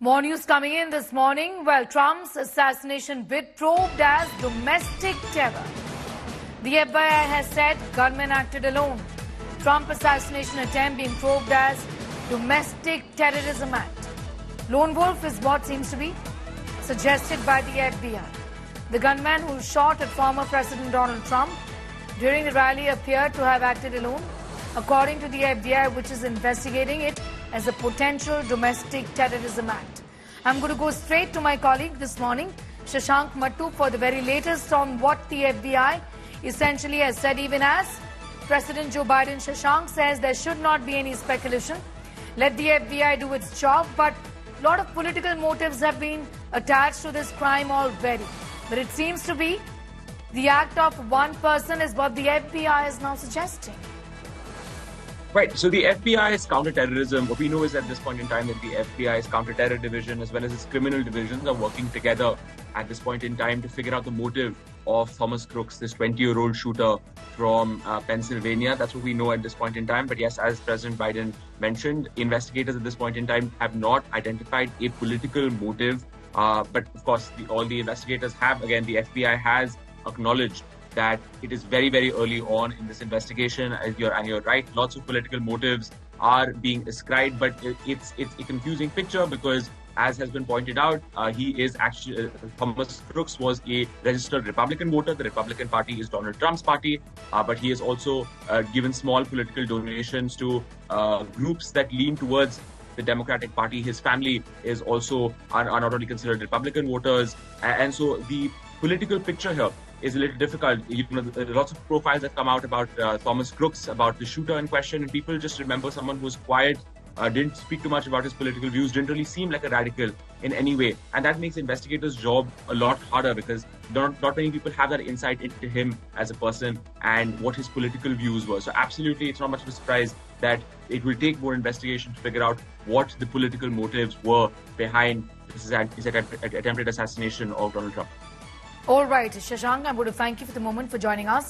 More news coming in this morning. Well, Trump's assassination bid probed as domestic terror. The FBI has said gunman acted alone. Trump assassination attempt being probed as domestic terrorism act. Lone wolf is what seems to be suggested by the FBI. The gunman who shot at former President Donald Trump during the rally appeared to have acted alone, according to the FBI, which is investigating it as a potential domestic terrorism act. I'm going to go straight to my colleague this morning, Shashank Mattu, for the very latest on what the FBI essentially has said. Even as President Joe Biden, Shashank says there should not be any speculation. Let the FBI do its job, but a lot of political motives have been attached to this crime already. But it seems to be the act of one person is what the FBI is now suggesting. Right. So the FBI's counterterrorism, what we know is at this point in time that the FBI's counter-terror division as well as its criminal divisions are working together at this point in time to figure out the motive of Thomas Crooks, this 20-year-old shooter from Pennsylvania. That's what we know at this point in time. But yes, as President Biden mentioned, investigators at this point in time have not identified a political motive. But of course, all the investigators have, again, the FBI has acknowledged that it is very, very early on in this investigation. And you're right, lots of political motives are being ascribed, but it's a confusing picture because, as has been pointed out, he is actually, Thomas Crooks was a registered Republican voter. The Republican Party is Donald Trump's party, but he has also given small political donations to groups that lean towards the Democratic Party. His family is also are not only considered Republican voters, and so the political picture here is a little difficult. Lots of profiles have come out about Thomas Crooks, about the shooter in question, and people just remember someone who was quiet, didn't speak too much about his political views, didn't really seem like a radical in any way. And that makes investigators' job a lot harder because not many people have that insight into him as a person and what his political views were. So absolutely, it's not much of a surprise that it will take more investigation to figure out what the political motives were behind this attempted assassination of Donald Trump. All right, Shashank, I'm going to thank you for the moment for joining us.